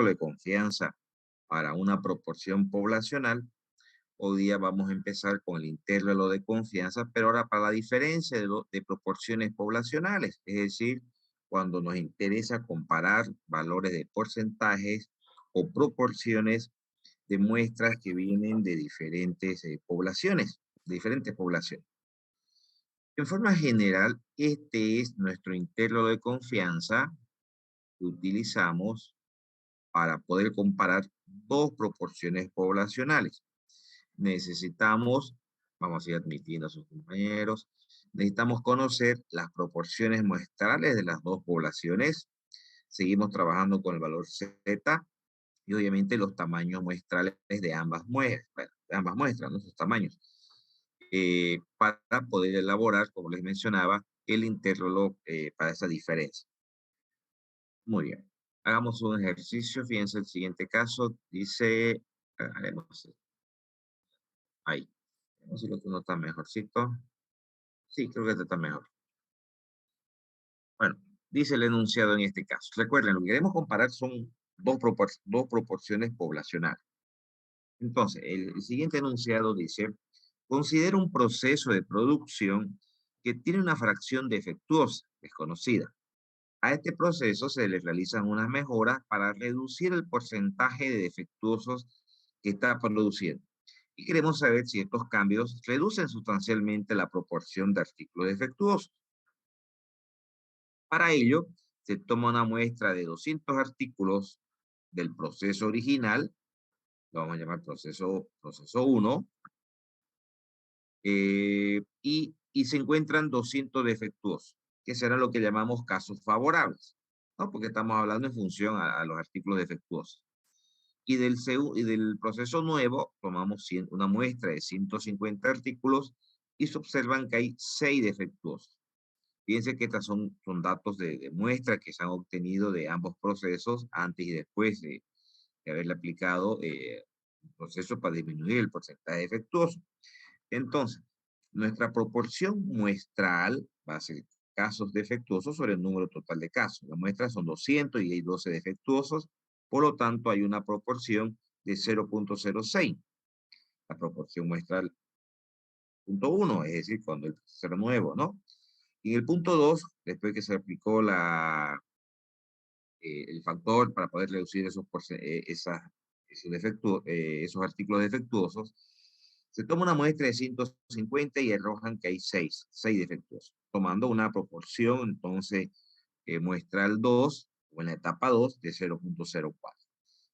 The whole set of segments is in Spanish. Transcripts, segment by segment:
de confianza para una proporción poblacional, hoy día vamos a empezar con el intervalo de confianza, pero ahora para la diferencia de proporciones poblacionales, es decir, cuando nos interesa comparar valores de porcentajes o proporciones de muestras que vienen de diferentes poblaciones, de diferentes poblaciones. En forma general, este es nuestro intervalo de confianza que utilizamos para poder comparar dos proporciones poblacionales. Necesitamos, vamos a ir admitiendo a sus compañeros, necesitamos conocer las proporciones muestrales de las dos poblaciones. Seguimos trabajando con el valor Z y obviamente los tamaños muestrales de ambas muestras, bueno, de ambas muestras, ¿no? Sus tamaños, para poder elaborar, como les mencionaba, el intervalo para esa diferencia. Muy bien. Hagamos un ejercicio. Fíjense el siguiente caso. Dice, haremos ahí. Vamos a ver si lo que uno está mejorcito. Sí, creo que este está mejor. Bueno, dice el enunciado en este caso. Recuerden, lo que queremos comparar son dos proporciones poblacionales. Entonces, el siguiente enunciado dice, considera un proceso de producción que tiene una fracción defectuosa, desconocida. A este proceso se le realizan unas mejoras para reducir el porcentaje de defectuosos que está produciendo. Y queremos saber si estos cambios reducen sustancialmente la proporción de artículos defectuosos. Para ello, se toma una muestra de 200 artículos del proceso original, lo vamos a llamar proceso 1, y se encuentran 200 defectuosos, que serán lo que llamamos casos favorables, ¿no? Porque estamos hablando en función a los artículos defectuosos. Y del proceso nuevo, tomamos una muestra de 150 artículos y se observan que hay 6 defectuosos. Fíjense que estos son datos de muestra que se han obtenido de ambos procesos antes y después de haberle aplicado un proceso para disminuir el porcentaje defectuoso. Entonces, nuestra proporción muestral va a ser casos defectuosos sobre el número total de casos. La muestra son 200 y hay 12 defectuosos, por lo tanto hay una proporción de 0.06. La proporción muestral punto 1, es decir, cuando el proceso nuevo, ¿no? Y en el punto 2, después que se aplicó el factor para poder reducir esos artículos defectuosos, se toma una muestra de 150 y arrojan que hay 6 defectuosos, tomando una proporción, entonces, muestral 2, o en la etapa 2, de 0.04.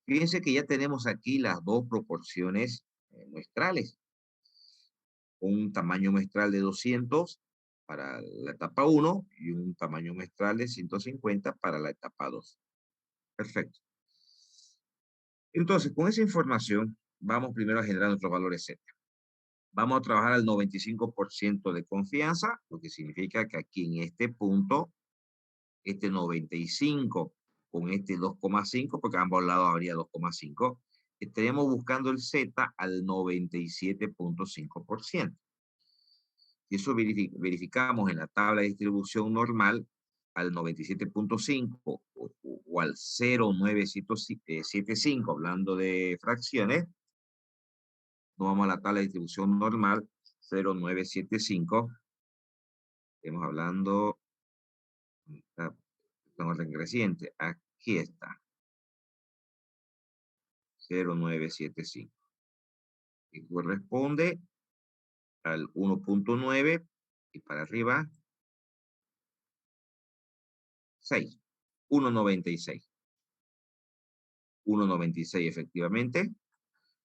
Fíjense que ya tenemos aquí las dos proporciones muestrales, un tamaño muestral de 200 para la etapa 1 y un tamaño muestral de 150 para la etapa 2. Perfecto. Entonces, con esa información, vamos primero a generar nuestros valores Z. Vamos a trabajar al 95% de confianza, lo que significa que aquí en este punto, este 95 con este 2,5, porque a ambos lados habría 2,5, estaríamos buscando el Z al 97.5%. Y eso verificamos en la tabla de distribución normal al 97.5 o al 0,975, hablando de fracciones. Nos vamos a la tabla de distribución normal, 0,975. Estamos hablando, en orden creciente, aquí está, 0,975. Y corresponde al 1.9 y para arriba, 6, 1,96. 1,96 efectivamente,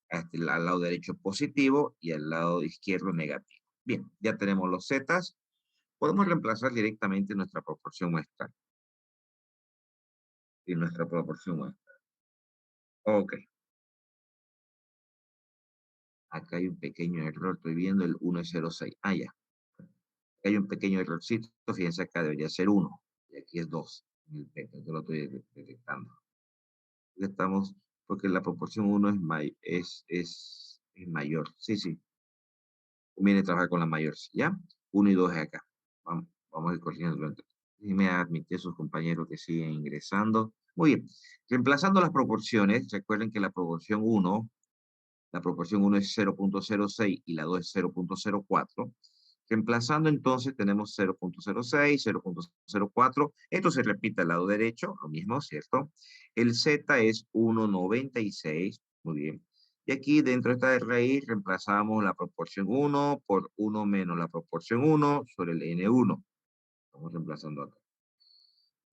hasta al lado derecho positivo y al lado izquierdo negativo. Bien, ya tenemos los zetas. Podemos reemplazar directamente nuestra proporción muestral. Y nuestra proporción muestral. Ok. Acá hay un pequeño error, estoy viendo el 1,06. Ah, ya. Acá hay un pequeño errorcito, fíjense acá debería ser 1. Y aquí es 2. Yo lo estoy detectando. Estamos, porque la proporción 1 es mayor. Sí, sí. Conviene trabajar con la mayor, ¿ya? 1 y 2 es acá. Vamos a ir corrigiendo. Déjenme admitir a sus compañeros que siguen ingresando. Muy bien. Reemplazando las proporciones, recuerden que la proporción uno es 0,06 y la 2 es 0,04. Reemplazando entonces tenemos 0,06, 0,04. Esto se repite al lado derecho, lo mismo, ¿cierto? El z es 1,96. Muy bien. Y aquí dentro de esta raíz reemplazamos la proporción 1 por 1 menos la proporción 1 sobre el n1. Estamos reemplazando acá.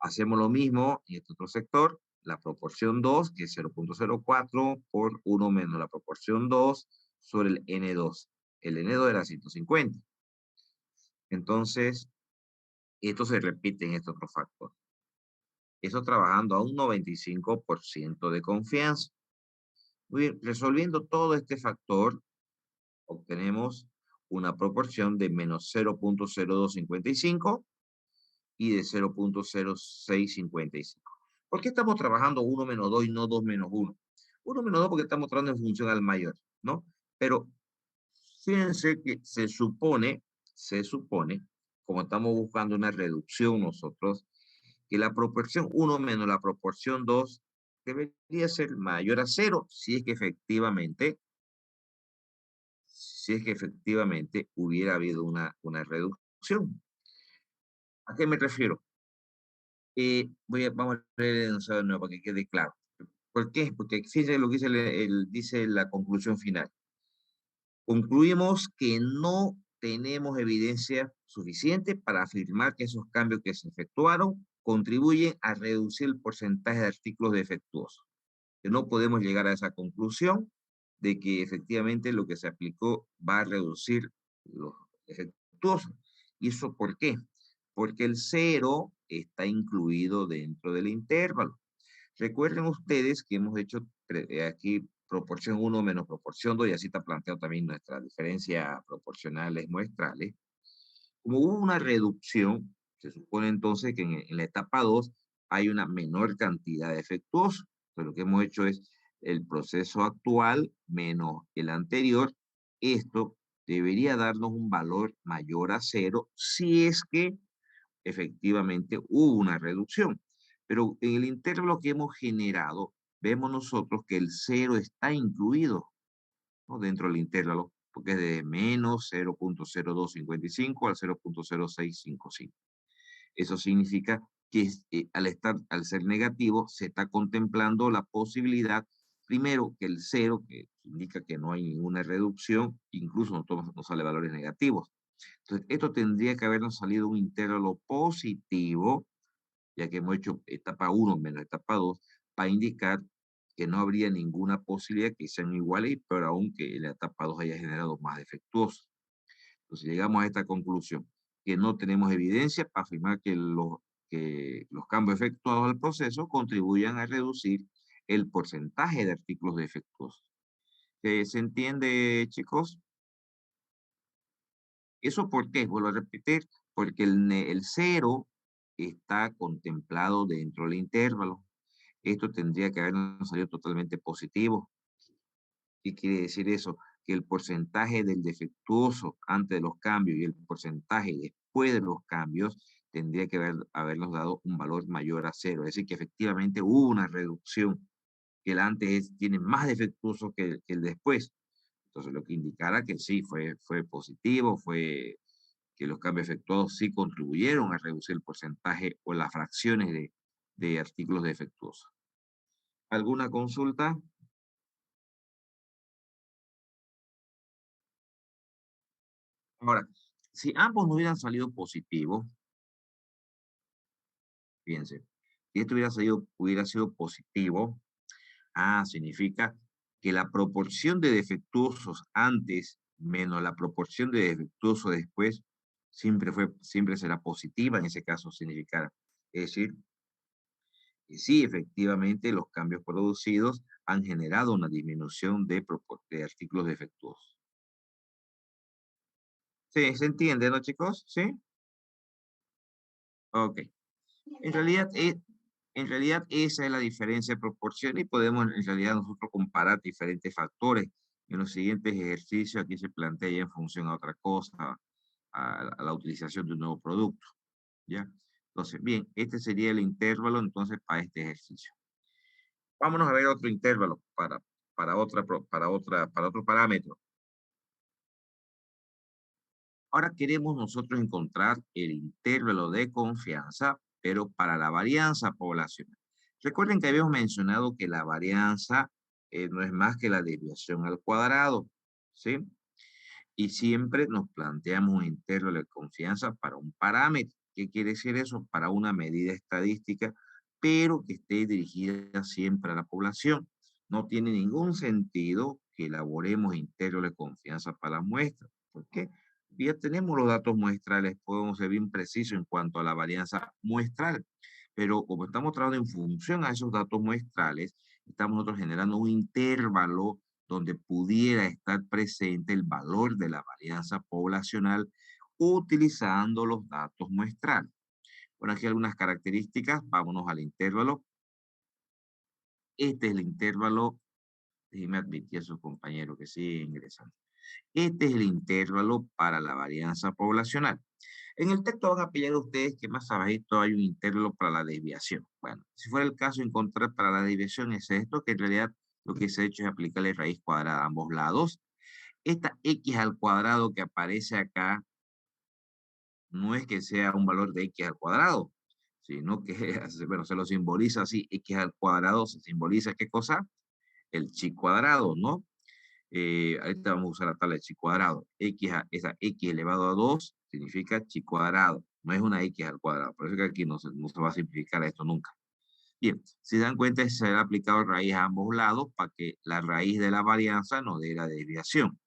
Hacemos lo mismo en este otro sector, la proporción 2, que es 0,04 por 1 menos la proporción 2 sobre el N2. El N2 era 150. Entonces, esto se repite en este otro factor. Eso trabajando a un 95% de confianza. Muy bien, resolviendo todo este factor, obtenemos una proporción de menos 0,0255 y de 0,0655. ¿Por qué estamos trabajando 1 menos 2 y no 2 menos 1? 1 menos 2 porque estamos trabajando en función al mayor, ¿no? Pero fíjense que se supone, como estamos buscando una reducción nosotros, que la proporción 1 menos la proporción 2 debería ser mayor a 0 si es que efectivamente hubiera habido una reducción. ¿A qué me refiero? Vamos a leer el enunciado de nuevo para que quede claro. ¿Por qué? Porque fíjense lo que dice, dice la conclusión final. Concluimos que no tenemos evidencia suficiente para afirmar que esos cambios que se efectuaron contribuyen a reducir el porcentaje de artículos defectuosos. Que no podemos llegar a esa conclusión de que efectivamente lo que se aplicó va a reducir los defectuosos. ¿Y eso por qué? Porque el cero está incluido dentro del intervalo. Recuerden ustedes que hemos hecho aquí proporción 1 menos proporción 2 y así está planteado también nuestra diferencia proporcionales muestrales. Como hubo una reducción, se supone entonces que en la etapa 2 hay una menor cantidad de defectuosos. Entonces lo que hemos hecho es el proceso actual menos el anterior. Esto debería darnos un valor mayor a 0 si es que efectivamente hubo una reducción. Pero en el intervalo que hemos generado, vemos nosotros que el cero está incluido, ¿no? Dentro del intervalo, porque es de menos 0,0255 al 0,0655. Eso significa que al ser negativo, se está contemplando la posibilidad, primero, que el cero, que indica que no hay ninguna reducción, incluso no sale valores negativos. Entonces, esto tendría que habernos salido un intervalo positivo, ya que hemos hecho etapa 1 menos etapa 2, para indicar que no habría ninguna posibilidad que sean iguales, pero aún que la etapa 2 haya generado más defectuosos. Entonces, llegamos a esta conclusión, que no tenemos evidencia para afirmar que los cambios efectuados al proceso contribuyan a reducir el porcentaje de artículos defectuosos. ¿Se entiende, chicos? ¿Eso por qué? Vuelvo a repetir, porque el cero está contemplado dentro del intervalo. Esto tendría que habernos salido totalmente positivo. ¿Qué quiere decir eso? Que el porcentaje del defectuoso antes de los cambios y el porcentaje después de los cambios tendría que habernos dado un valor mayor a 0. Es decir, que efectivamente hubo una reducción, que el antes tiene más defectuoso que el después. Entonces, lo que indicara que sí, fue positivo, fue que los cambios efectuados sí contribuyeron a reducir el porcentaje o las fracciones de artículos defectuosos. ¿Alguna consulta? Ahora, si ambos no hubieran salido positivos, fíjense, si esto hubiera sido positivo, significa que la proporción de defectuosos antes menos la proporción de defectuosos después siempre será positiva en ese caso significará. Es decir, que sí, efectivamente, los cambios producidos han generado una disminución de artículos defectuosos. Sí, ¿se entiende, no, chicos? ¿Sí? Ok. En realidad, en realidad esa es la diferencia de proporción y podemos en realidad nosotros comparar diferentes factores. En los siguientes ejercicios aquí se plantea ya en función a otra cosa, a la utilización de un nuevo producto, ¿ya? Entonces, bien, este sería el intervalo entonces para este ejercicio. Vámonos a ver otro intervalo para otro parámetro. Ahora queremos nosotros encontrar el intervalo de confianza, pero para la varianza poblacional. Recuerden que habíamos mencionado que la varianza no es más que la desviación al cuadrado, ¿sí? Y siempre nos planteamos un intervalo de confianza para un parámetro. ¿Qué quiere decir eso? Para una medida estadística, pero que esté dirigida siempre a la población. No tiene ningún sentido que elaboremos intervalos de confianza para muestras. ¿Por qué? Ya tenemos los datos muestrales, podemos ser bien precisos en cuanto a la varianza muestral, pero como estamos trabajando en función a esos datos muestrales, estamos nosotros generando un intervalo donde pudiera estar presente el valor de la varianza poblacional utilizando los datos muestrales. Bueno, aquí algunas características, vámonos al intervalo. Este es el intervalo, déjeme admitir a sus compañeros que siguen ingresando. Este es el intervalo para la varianza poblacional. En el texto van a pillar ustedes que más abajito hay un intervalo para la desviación. Bueno, si fuera el caso, encontrar para la desviación es esto, que en realidad lo que se ha hecho es aplicarle raíz cuadrada a ambos lados. Esta x al cuadrado que aparece acá no es que sea un valor de x al cuadrado, sino que, bueno, se lo simboliza así, x al cuadrado se simboliza ¿qué cosa? El chi cuadrado, ¿no? Ahorita vamos a usar la tabla de chi cuadrado. Esa x elevado a 2 significa chi cuadrado, no es una x al cuadrado. Por eso que aquí no se va a simplificar esto nunca. Bien, si dan cuenta, se ha aplicado raíz a ambos lados para que la raíz de la varianza nos dé la desviación.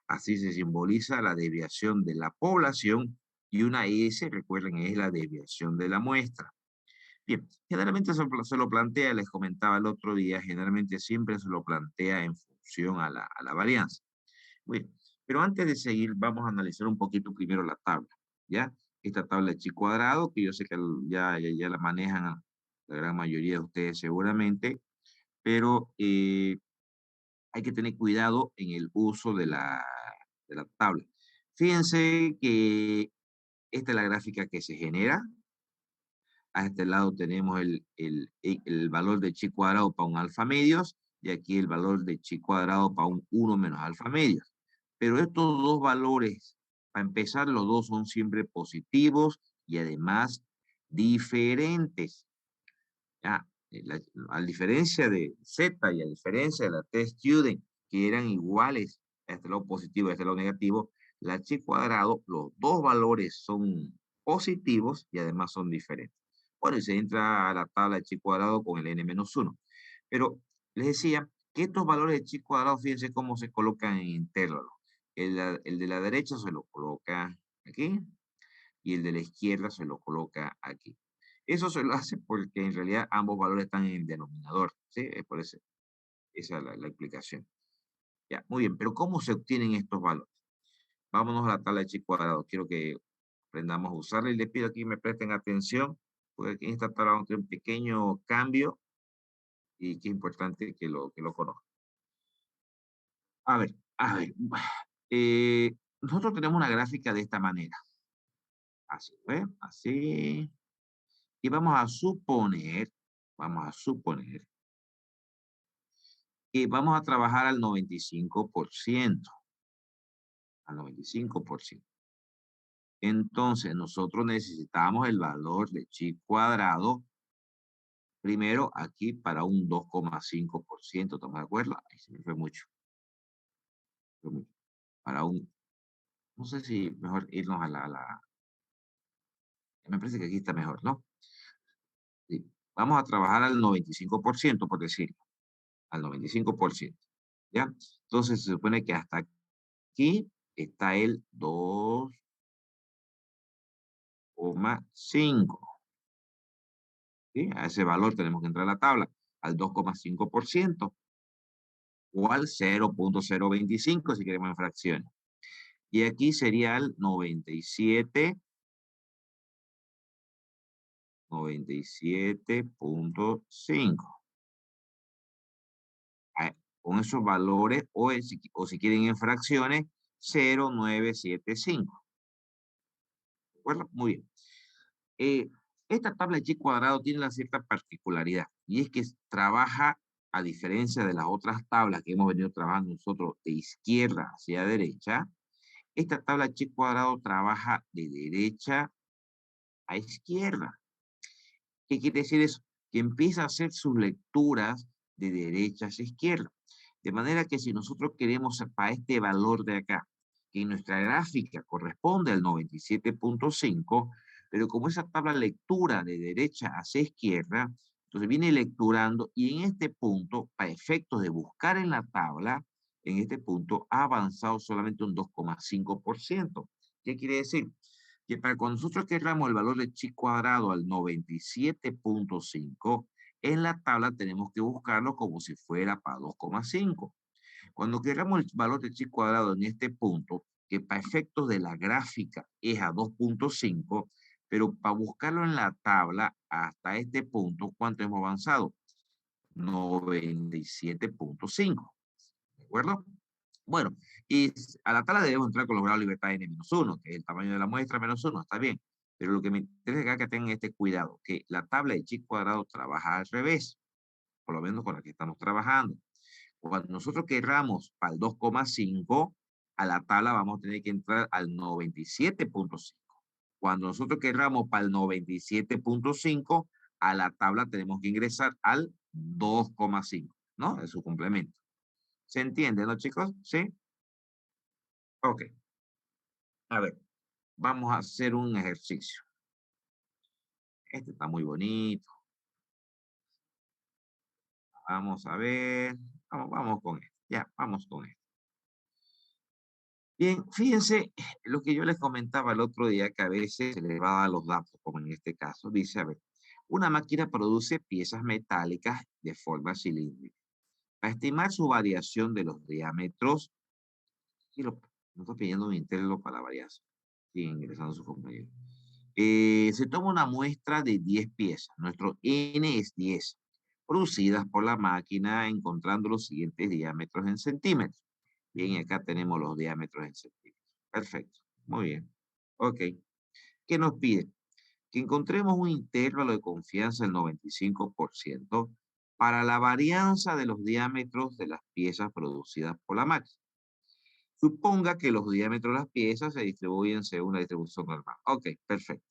Así se simboliza la desviación de la población y una S, recuerden, es la desviación de la muestra. Bien, generalmente se lo plantea, les comentaba el otro día, generalmente siempre se lo plantea en función a la varianza. Bueno, pero antes de seguir, vamos a analizar un poquito primero la tabla, ¿ya? Esta tabla de chi cuadrado, que yo sé que ya la manejan la gran mayoría de ustedes seguramente, pero hay que tener cuidado en el uso de la tabla. Fíjense que esta es la gráfica que se genera. A este lado tenemos el valor de chi cuadrado para un alfa medios y aquí el valor de chi cuadrado para un 1 menos alfa medios. Pero estos dos valores, para empezar, los dos son siempre positivos y además diferentes. Ya, a diferencia de Z y a diferencia de la T-Student, que eran iguales a este lado positivo y a este lado negativo, la chi cuadrado, los dos valores son positivos y además son diferentes. Bueno, y se entra a la tabla de chi cuadrado con el n-1. Pero les decía que estos valores de chi cuadrado, fíjense cómo se colocan en intervalo. El de la derecha se lo coloca aquí y el de la izquierda se lo coloca aquí. Eso se lo hace porque en realidad ambos valores están en el denominador, ¿sí? Es por eso, esa es la explicación. Ya, muy bien, pero ¿cómo se obtienen estos valores? Vámonos a la tabla de chi cuadrado. Quiero que aprendamos a usarla y les pido aquí que me presten atención, porque aquí en esta tabla vamos a tener un pequeño cambio y que es importante que lo conozcan. A ver, nosotros tenemos una gráfica de esta manera. Así, ¿ve? Así. Y vamos a suponer que vamos a trabajar al 95%, al 95%. Entonces, nosotros necesitamos el valor de chi cuadrado, primero aquí para un 2,5%, ¿estamos de acuerdo? Ahí se me fue mucho. Fue mucho. Para un, no sé si mejor irnos me parece que aquí está mejor, ¿no? Sí. Vamos a trabajar al 95%, por decirlo, al 95%. ¿Ya? Entonces, se supone que hasta aquí está el 2,5. ¿Sí? A ese valor tenemos que entrar a la tabla, al 2,5% o al 0,025 si queremos en fracciones. Y aquí sería el 97.5. Con esos valores, o si quieren en fracciones, 0,975. ¿De acuerdo? Muy bien. Esta tabla de chi cuadrado tiene una cierta particularidad, y es que trabaja, a diferencia de las otras tablas que hemos venido trabajando nosotros de izquierda hacia derecha, esta tabla de chi cuadrado trabaja de derecha a izquierda. ¿Qué quiere decir eso? Que empieza a hacer sus lecturas de derecha hacia izquierda. De manera que si nosotros queremos para este valor de acá, que en nuestra gráfica corresponde al 97.5, pero como esa tabla lectura de derecha hacia izquierda, entonces viene lecturando y en este punto, para efectos de buscar en la tabla, en este punto ha avanzado solamente un 2,5%. ¿Qué quiere decir? Que para cuando nosotros queramos el valor de chi cuadrado al 97.5, en la tabla tenemos que buscarlo como si fuera para 2,5. Cuando queramos el valor de chi cuadrado en este punto, que para efectos de la gráfica es a 2,5, pero para buscarlo en la tabla hasta este punto, ¿cuánto hemos avanzado? 97.5. ¿De acuerdo? Bueno, y a la tabla debemos entrar con los grados de libertad n-1, que es el tamaño de la muestra menos 1, está bien. Pero lo que me interesa acá es que tengan este cuidado, que la tabla de chi cuadrado trabaja al revés, por lo menos con la que estamos trabajando. Cuando nosotros querramos para el 2,5, a la tabla vamos a tener que entrar al 97.5. Cuando nosotros querramos para el 97.5, a la tabla tenemos que ingresar al 2,5, ¿no? Es su complemento. ¿Se entiende, no, chicos? ¿Sí? Ok. A ver, vamos a hacer un ejercicio. Este está muy bonito. Vamos a ver. Vamos con esto. Ya, vamos con esto. Bien, fíjense lo que yo les comentaba el otro día, que a veces se le va a dar los datos, como en este caso. Dice, a ver, una máquina produce piezas metálicas de forma cilíndrica. Para estimar su variación de los diámetros, y no estoy pidiendo un intervalo para la variación. Sigue ingresando su compañero. Se toma una muestra de 10 piezas. Nuestro N es 10, producidas por la máquina encontrando los siguientes diámetros en centímetros. Bien, acá tenemos los diámetros en centímetros. Perfecto. Muy bien. Ok. ¿Qué nos pide? Que encontremos un intervalo de confianza del 95% para la varianza de los diámetros de las piezas producidas por la máquina. Suponga que los diámetros de las piezas se distribuyen según la distribución normal. Ok, perfecto.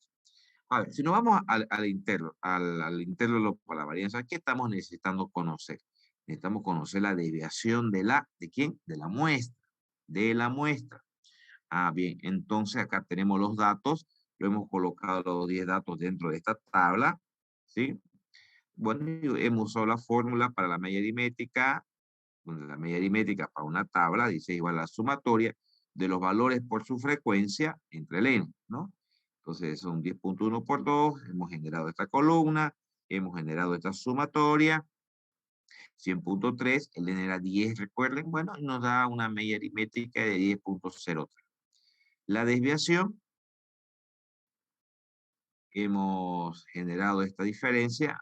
A ver, si nos vamos al intervalo para la varianza, ¿qué estamos necesitando conocer? Necesitamos conocer la desviación ¿de quién? De la muestra. De la muestra. Ah, bien, entonces acá tenemos los datos, lo hemos colocado los 10 datos dentro de esta tabla, ¿sí? Bueno, y hemos usado la fórmula para la media aritmética, donde la media aritmética para una tabla dice igual a la sumatoria de los valores por su frecuencia entre el n, ¿no? Entonces son 10.1 por 2, hemos generado esta columna, hemos generado esta sumatoria, 100.3, el n era 10, recuerden, bueno, y nos da una media aritmética de 10.03. La desviación, hemos generado esta diferencia.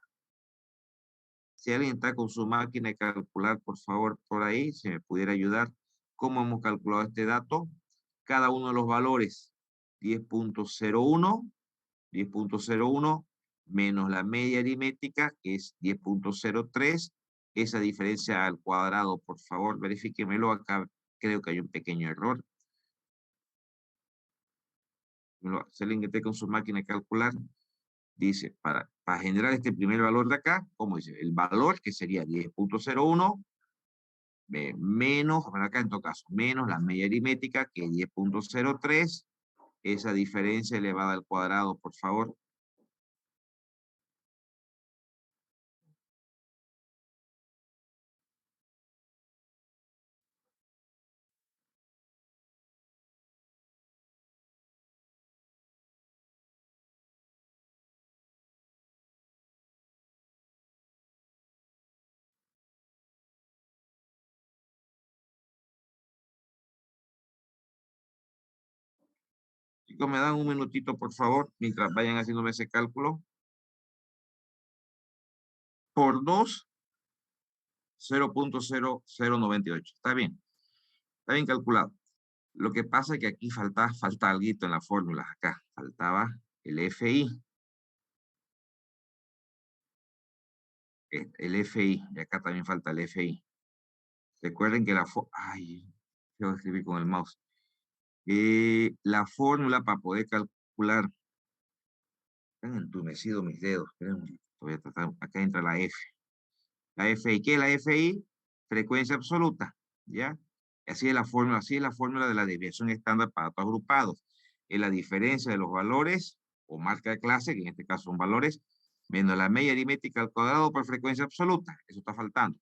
Si alguien está con su máquina de calcular, por favor, por ahí, si me pudiera ayudar, ¿cómo hemos calculado este dato? Cada uno de los valores, 10.01, 10.01, menos la media aritmética, que es 10.03, esa diferencia al cuadrado, por favor, verifíquemelo, acá creo que hay un pequeño error. Si alguien que esté con su máquina de calcular, dice, para generar este primer valor de acá, ¿cómo dice? El valor que sería 10.01 menos, para acá en todo caso, menos la media aritmética que es 10.03, esa diferencia elevada al cuadrado, por favor. Chicos, me dan un minutito, por favor, mientras vayan haciéndome ese cálculo. Por 2, 0.0098. Está bien calculado. Lo que pasa es que aquí falta algo en la fórmula. Acá faltaba el FI. el FI, y acá también falta el FI. Recuerden que ay, yo escribí con el mouse. La fórmula para poder calcular, han entumecido mis dedos, esperen, voy a tratar, acá entra la F. La FI, ¿qué es la FI? Frecuencia absoluta, ¿ya? Así es la fórmula de la desviación estándar para datos agrupados. Es la diferencia de los valores, o marca de clase, que en este caso son valores, menos la media aritmética al cuadrado por frecuencia absoluta. Eso está faltando.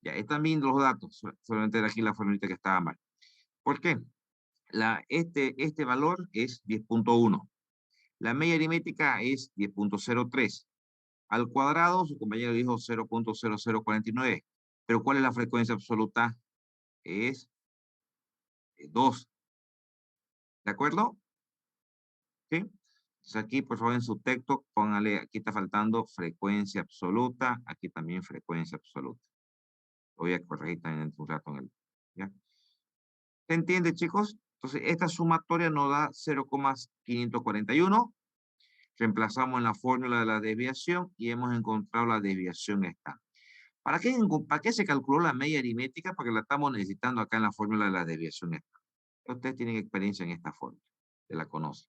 Ya, están viendo los datos, solamente era aquí la formulita que estaba mal. ¿Por qué? Este valor es 10.1. La media aritmética es 10.03. Al cuadrado, su compañero dijo 0.0049. Pero ¿cuál es la frecuencia absoluta? Es 2. ¿De acuerdo? ¿Sí? Entonces aquí, por favor, en su texto, póngale, aquí está faltando frecuencia absoluta, aquí también frecuencia absoluta. Lo voy a corregir también en un rato. ¿Ya? ¿Se entiende, chicos? Entonces, esta sumatoria nos da 0,541. Reemplazamos en la fórmula de la desviación y hemos encontrado la desviación estándar. ¿Para qué se calculó la media aritmética? Porque la estamos necesitando acá en la fórmula de la desviación estándar. Ustedes tienen experiencia en esta fórmula, se la conocen.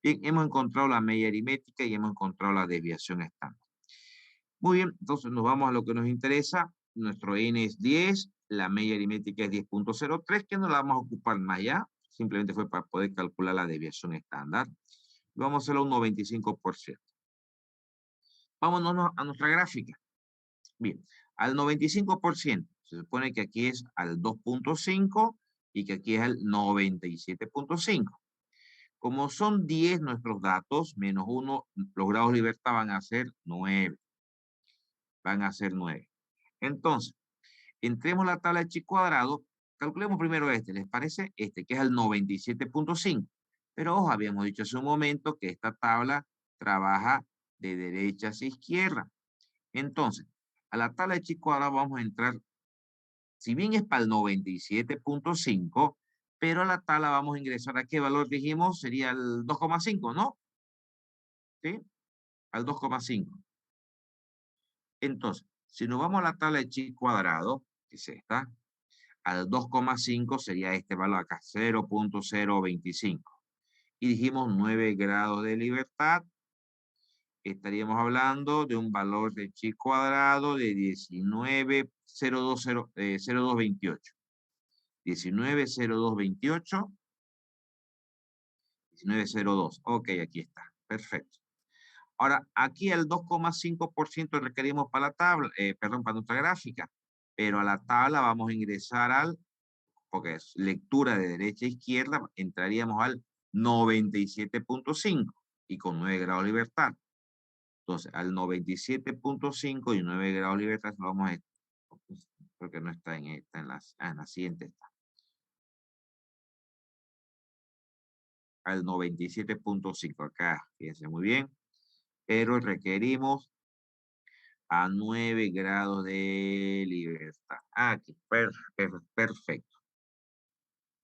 Bien, hemos encontrado la media aritmética y hemos encontrado la desviación estándar. Muy bien, entonces nos vamos a lo que nos interesa. Nuestro n es 10, la media aritmética es 10.03, que no la vamos a ocupar más allá. Simplemente fue para poder calcular la desviación estándar. Vamos a hacerlo un 95%. Vámonos a nuestra gráfica. Bien, al 95%, se supone que aquí es al 2.5 y que aquí es al 97.5. Como son 10 nuestros datos, menos 1, los grados de libertad van a ser 9. Van a ser 9. Entonces, entremos a la tabla de chi cuadrado, calculemos primero este, ¿les parece? Este, que es el 97.5. Pero ojo, habíamos dicho hace un momento que esta tabla trabaja de derecha hacia izquierda. Entonces, a la tabla de chi cuadrado vamos a entrar, si bien es para el 97.5, pero a la tabla vamos a ingresar a qué valor dijimos, sería el 2,5, ¿no? ¿Sí? Al 2,5. Entonces, si nos vamos a la tabla de chi cuadrado, que es esta, al 2,5 sería este valor acá, 0.025. Y dijimos 9 grados de libertad. Estaríamos hablando de un valor de chi cuadrado de 19,0228. 19,0228. 19,02. Ok, aquí está. Perfecto. Ahora, aquí el 2,5% requerimos para la tabla, perdón, para nuestra gráfica, pero a la tabla vamos a ingresar porque es lectura de derecha a izquierda, entraríamos al 97.5 y con 9 grados de libertad. Entonces, al 97.5 y 9 grados de libertad, lo vamos a, porque no está en esta, en la siguiente está. Al 97.5 acá, fíjense muy bien, pero requerimos a 9 grados de libertad. Aquí, perfecto.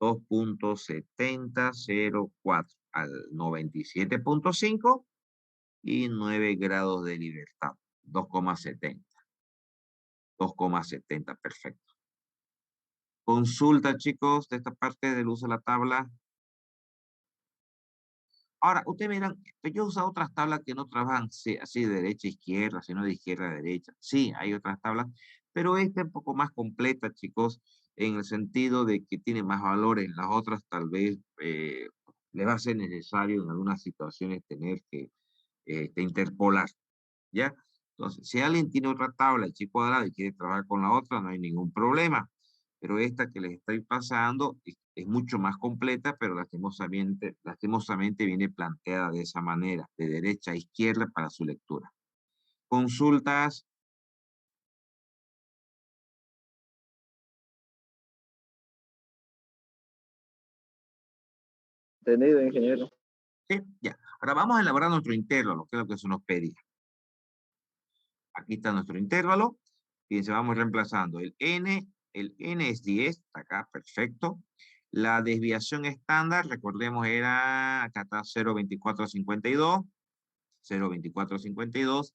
2.7004 al 97.5 y 9 grados de libertad. 2,70. 2,70, perfecto. Consulta, chicos, de esta parte del uso de la tabla. Ahora, ustedes miran, yo he usado otras tablas que no trabajan así de derecha a izquierda, sino de izquierda a derecha. Sí, hay otras tablas, pero esta es un poco más completa, chicos, en el sentido de que tiene más valores. Las otras tal vez le va a ser necesario en algunas situaciones tener que interpolar, ¿ya? Entonces, si alguien tiene otra tabla, chi cuadrado, y quiere trabajar con la otra, no hay ningún problema. Pero esta que les estoy pasando es mucho más completa, pero lastimosamente viene planteada de esa manera, de derecha a izquierda para su lectura. Consultas. Entendido, ingeniero. Sí, ya. Ahora vamos a elaborar nuestro intervalo, que es lo que se nos pedía. Aquí está nuestro intervalo. Fíjense, vamos reemplazando el n es 10, está acá, perfecto. La desviación estándar, recordemos, era, acá está 0.2452, 0.2452.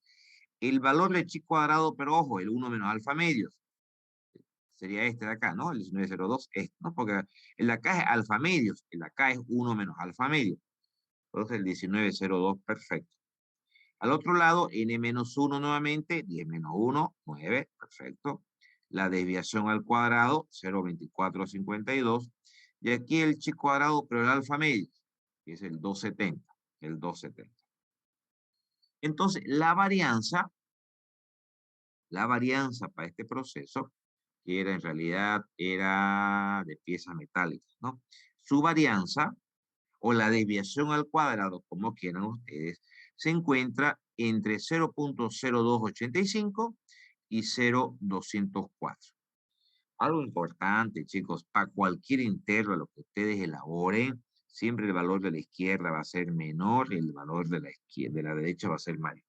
el valor de chi cuadrado, pero ojo, el 1 menos alfa medios. Sería este de acá, ¿no? El 1902, este, ¿no? Porque el de acá es alfa medios, el de acá es 1 menos alfa medios. Entonces el 1902, perfecto. Al otro lado, n menos 1 nuevamente, 10 menos 1, 9, perfecto. La desviación al cuadrado, 0,2452. Y aquí el chi cuadrado, pero el alfa medio, que es el 270, el 270. Entonces, la varianza para este proceso, que era en realidad, era de piezas metálicas, ¿no? Su varianza, o la desviación al cuadrado, como quieran ustedes, se encuentra entre 0,0285 y 0,204. Algo importante, chicos, para cualquier intervalo que ustedes elaboren, siempre el valor de la izquierda va a ser menor y el valor de la izquierda, de la derecha va a ser mayor.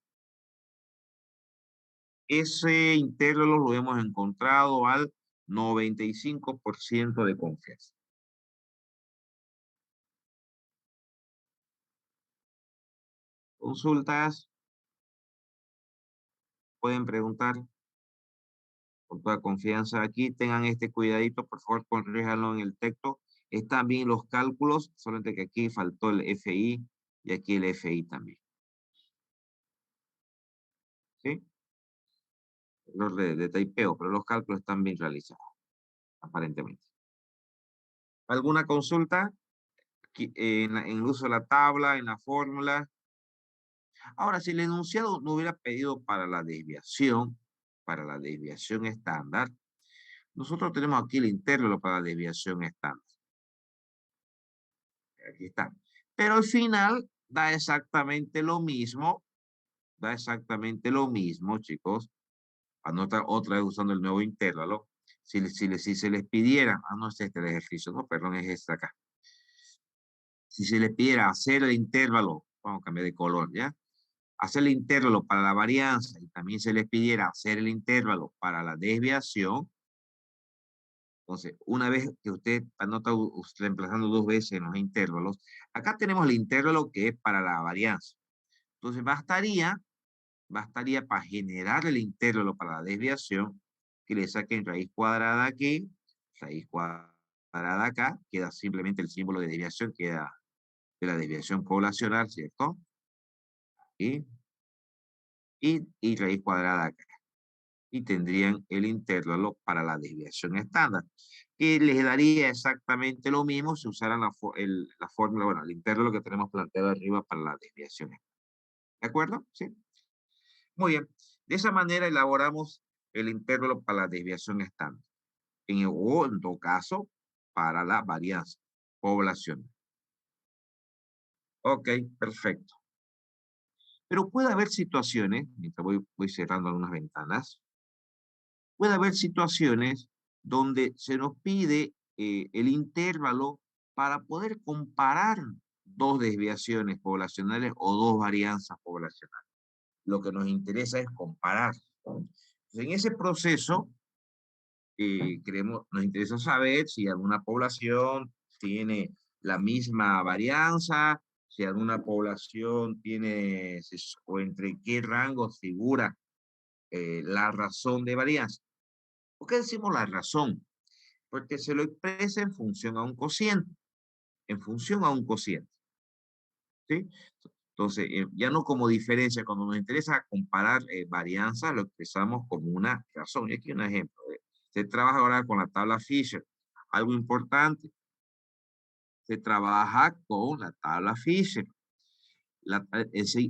Ese intervalo lo hemos encontrado al 95% de confianza. Consultas, pueden preguntar con toda confianza. Aquí tengan este cuidadito, por favor, corríjanlo en el texto. Están bien los cálculos, solamente que aquí faltó el FI y aquí el FI también. ¿Sí? Los de typeo, pero los cálculos están bien realizados, aparentemente. ¿Alguna consulta? En el uso de la tabla, en la fórmula. Ahora, si el enunciado no hubiera pedido para la desviación estándar, nosotros tenemos aquí el intervalo para la desviación estándar. Aquí está. Pero al final da exactamente lo mismo, chicos. Anota otra vez usando el nuevo intervalo. Si se les pidiera, no es este el ejercicio, no, perdón, es este acá. Si se les pidiera hacer el intervalo, vamos a cambiar de color, ¿ya? Hacer el intervalo para la varianza y también se les pidiera hacer el intervalo para la desviación. Entonces, una vez que usted anota reemplazando dos veces en los intervalos, acá tenemos el intervalo que es para la varianza. Entonces, bastaría para generar el intervalo para la desviación que le saquen raíz cuadrada aquí, raíz cuadrada acá, queda simplemente el símbolo de desviación, queda de la desviación poblacional, ¿cierto? Y, y raíz cuadrada acá. Y tendrían el intervalo para la desviación estándar, que les daría exactamente lo mismo si usaran la fórmula, bueno, el intervalo que tenemos planteado arriba para la desviación. ¿De acuerdo? Sí. Muy bien. De esa manera elaboramos el intervalo para la desviación estándar. O en todo caso, para la varianza poblacional. Ok, perfecto. Pero puede haber situaciones, mientras voy cerrando algunas ventanas, puede haber situaciones donde se nos pide el intervalo para poder comparar dos desviaciones poblacionales o dos varianzas poblacionales. Lo que nos interesa es comparar. En ese proceso, nos interesa saber si alguna población tiene la misma varianza, si alguna población tiene, o entre qué rangos figura la razón de varianza. ¿Por qué decimos la razón? Porque se lo expresa en función a un cociente, en función a un cociente, ¿sí? Entonces, ya no como diferencia, cuando nos interesa comparar varianzas, lo expresamos como una razón. Y aquí un ejemplo. Se trabaja ahora con la tabla Fisher. Algo importante, se trabaja con la tabla Fisher.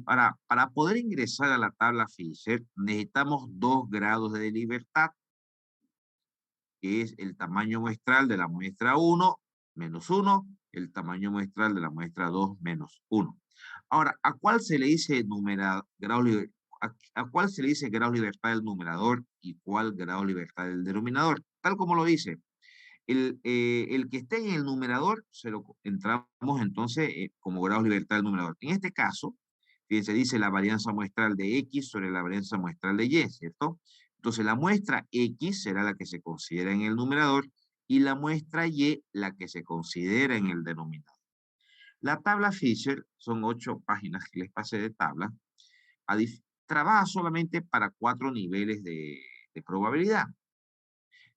Para poder ingresar a la tabla Fisher, necesitamos 2 grados de libertad, que es el tamaño muestral de la muestra 1 menos 1, el tamaño muestral de la muestra 2 menos 1. Ahora, ¿a cuál se le dice a cuál se le dice grado libertad del numerador y cuál grado libertad del denominador? Tal como lo dice, el que esté en el numerador, se lo entramos entonces como grado libertad del numerador. En este caso, fíjense, dice la varianza muestral de X sobre la varianza muestral de Y, ¿cierto? Entonces la muestra X será la que se considera en el numerador y la muestra Y la que se considera en el denominador. La tabla Fisher son 8 páginas que les pasé de tabla. trabaja solamente para 4 niveles de probabilidad.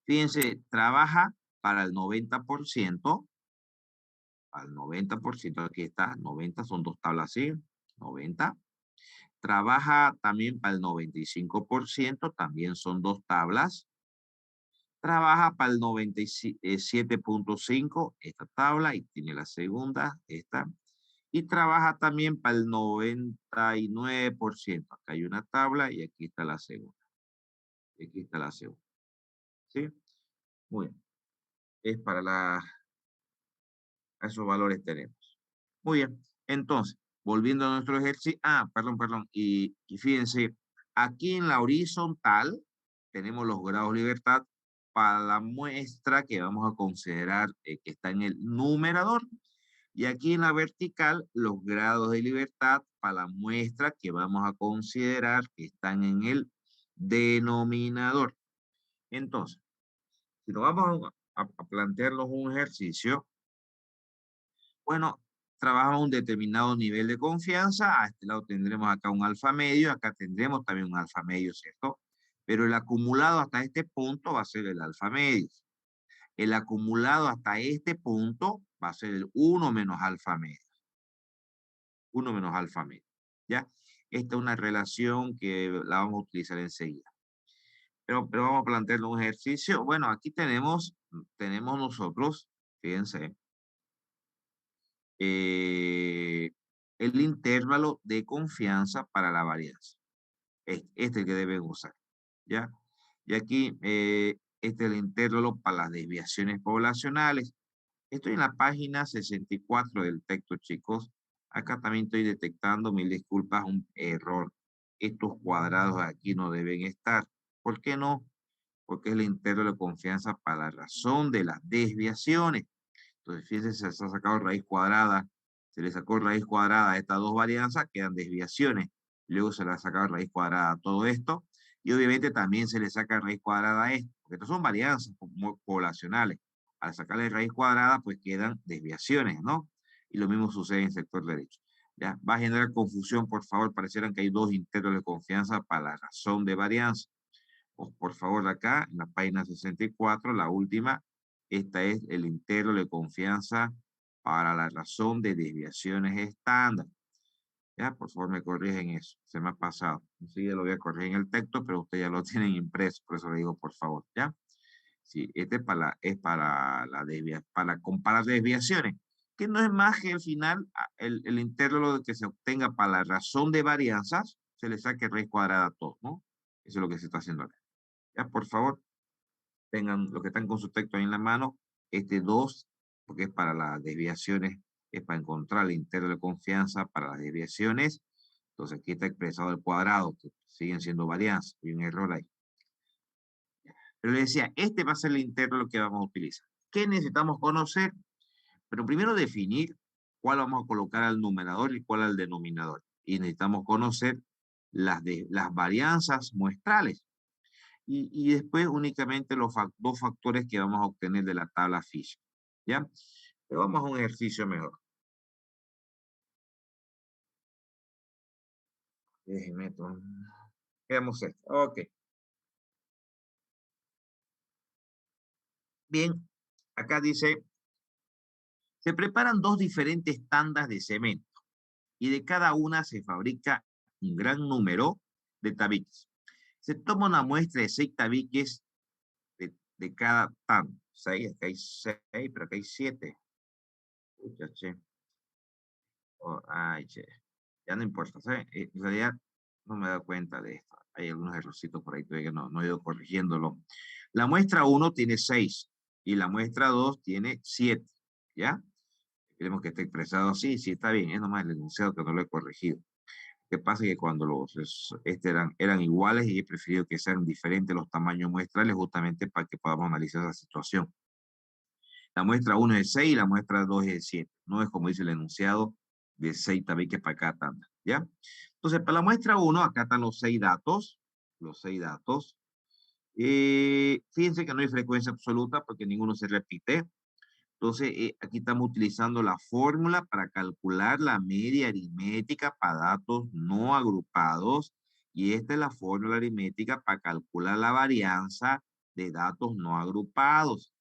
Fíjense, trabaja para el 90%, al 90%, aquí está, 90 son dos tablas así, 90. Trabaja también para el 95%, también son dos tablas. Trabaja para el 97.5, esta tabla, y tiene la segunda, esta. Y trabaja también para el 99%. Acá hay una tabla y aquí está la segunda. Aquí está la segunda. ¿Sí? Muy bien. Es para esos valores tenemos. Muy bien. Entonces, volviendo a nuestro ejercicio. Ah, perdón. Y fíjense, aquí en la horizontal tenemos los grados de libertad para la muestra que vamos a considerar que está en el numerador. Y aquí en la vertical, los grados de libertad para la muestra que vamos a considerar que están en el denominador. Entonces, si nos vamos a plantearnos un ejercicio, bueno, trabajamos un determinado nivel de confianza. A este lado tendremos acá un alfa medio, acá tendremos también un alfa medio, ¿cierto? Pero el acumulado hasta este punto va a ser el alfa medio. El acumulado hasta este punto va a ser el 1 menos alfa medio. 1 menos alfa medio. ¿Ya? Esta es una relación que la vamos a utilizar enseguida. Pero vamos a plantearle un ejercicio. Bueno, aquí tenemos nosotros, fíjense, eh, el intervalo de confianza para la varianza. Este que deben usar, ¿ya? Y aquí, este es el intervalo para las desviaciones poblacionales. Estoy en la página 64 del texto, chicos. Acá también estoy detectando, mil disculpas, un error. Estos cuadrados aquí no deben estar. ¿Por qué no? Porque es el intervalo de confianza para la razón de las desviaciones. Entonces, fíjense, se ha sacado raíz cuadrada, se le sacó raíz cuadrada a estas dos varianzas, quedan desviaciones. Luego se le ha sacado raíz cuadrada a todo esto, y obviamente también se le saca raíz cuadrada a esto, porque estas son varianzas poblacionales. Al sacarle raíz cuadrada, pues quedan desviaciones, ¿no? Y lo mismo sucede en el sector derecho. Ya, va a generar confusión, por favor, parecieran que hay dos intervalos de confianza para la razón de varianza. Pues, por favor, acá, en la página 64, la última, esta es el intervalo de confianza para la razón de desviaciones estándar. Ya, por favor, me corrigen eso. Se me ha pasado. Sí, lo voy a corregir en el texto, pero ustedes ya lo tienen impreso, por eso le digo, por favor, ¿ya? Sí, este para comparar desviaciones, que no es más que al final el intervalo que se obtenga para la razón de varianzas, se le saque raíz cuadrada a todo, ¿no? Eso es lo que se está haciendo acá. Ya, por favor, tengan lo que están con su texto ahí en la mano, este 2, porque es para las desviaciones, es para encontrar el intervalo de confianza para las desviaciones. Entonces aquí está expresado el cuadrado, que siguen siendo varianzas, hay un error ahí. Pero le decía, este va a ser el intervalo que vamos a utilizar. ¿Qué necesitamos conocer? Pero primero definir cuál vamos a colocar al numerador y cuál al denominador. Y necesitamos conocer las varianzas muestrales. Y después únicamente los dos factores que vamos a obtener de la tabla Fisher. ¿Ya? Pero vamos a un ejercicio mejor. Déjenme tomar. Veamos esto. Ok. Bien. Acá dice, se preparan dos diferentes tandas de cemento y de cada una se fabrica un gran número de tabiques. Se toma una muestra de 6 tabiques de cada tanda. 6, acá hay 6, pero acá hay 7. Pucha, che. Oh, ay, che. Ya no importa, ¿sabes? En realidad no me he dado cuenta de esto. Hay algunos errorcitos por ahí todavía que no he ido corrigiéndolo. La muestra 1 tiene 6 y la muestra 2 tiene 7, ¿ya? Queremos que esté expresado así, sí está bien, es nomás el enunciado que no lo he corregido. Lo que pasa es que cuando eran iguales y he preferido que sean diferentes los tamaños muestrales justamente para que podamos analizar la situación. La muestra 1 es 6 y la muestra 2 es 7. No es como dice el enunciado de 6 tabiques para cada tanda, ¿ya? Entonces, para la muestra 1, acá están los 6 datos. Los 6 datos. Fíjense que no hay frecuencia absoluta porque ninguno se repite. Entonces, aquí estamos utilizando la fórmula para calcular la media aritmética para datos no agrupados Y esta es la fórmula aritmética para calcular la varianza de datos no agrupados.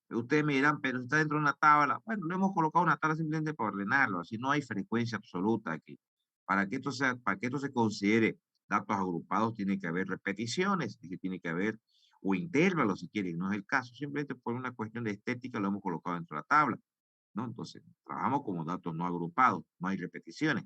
Ustedes me dirán, pero está dentro de una tabla. Bueno, le hemos colocado una tabla simplemente para ordenarlo. Así no hay frecuencia absoluta aquí. Para que esto se considere datos agrupados, tiene que haber repeticiones, y que tiene que haber o intervalos, si quieren. No es el caso. Simplemente por una cuestión de estética lo hemos colocado dentro de la tabla, ¿no? Entonces, trabajamos como datos no agrupados, no hay repeticiones.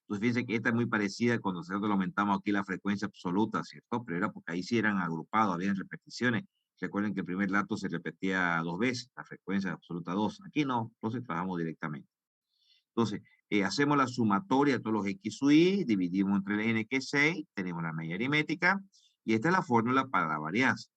Entonces, fíjense que esta es muy parecida cuando nosotros le aumentamos aquí la frecuencia absoluta, ¿cierto? Pero era porque ahí sí eran agrupados, habían repeticiones. Recuerden que el primer dato se repetía 2 veces, la frecuencia absoluta 2. Aquí no, entonces trabajamos directamente. Entonces, hacemos la sumatoria de todos los X sub Y, dividimos entre el N que es 6, tenemos la media aritmética, y esta es la fórmula para la varianza.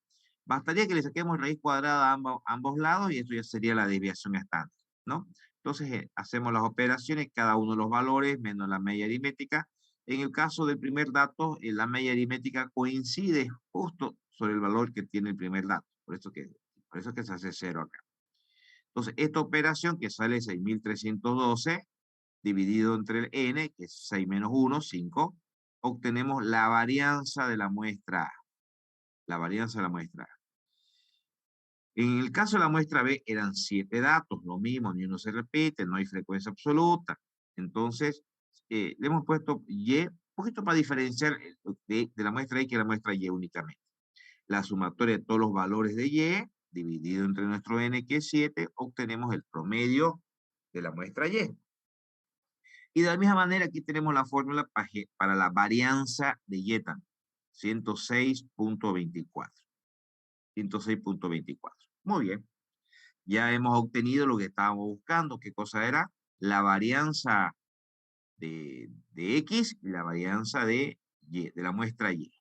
Bastaría que le saquemos raíz cuadrada a ambos lados y esto ya sería la desviación estándar, ¿no? Entonces, hacemos las operaciones, cada uno de los valores menos la media aritmética. En el caso del primer dato, la media aritmética coincide justo sobre el valor que tiene el primer dato. Por eso que se hace 0 acá. Entonces, esta operación que sale 6.312 dividido entre el n, que es 6 menos 1, 5, obtenemos la varianza de la muestra A. La varianza de la muestra A. En el caso de la muestra B eran 7 datos, lo mismo, ni uno se repite, no hay frecuencia absoluta. Entonces, le hemos puesto Y, un poquito para diferenciar de la muestra X que la muestra Y únicamente. La sumatoria de todos los valores de Y, dividido entre nuestro N, que es 7, obtenemos el promedio de la muestra Y. Y de la misma manera, aquí tenemos la fórmula para la varianza de Y también, 106.24. 106.24. Muy bien. Ya hemos obtenido lo que estábamos buscando. ¿Qué cosa era? La varianza de X y la varianza de Y, de la muestra Y.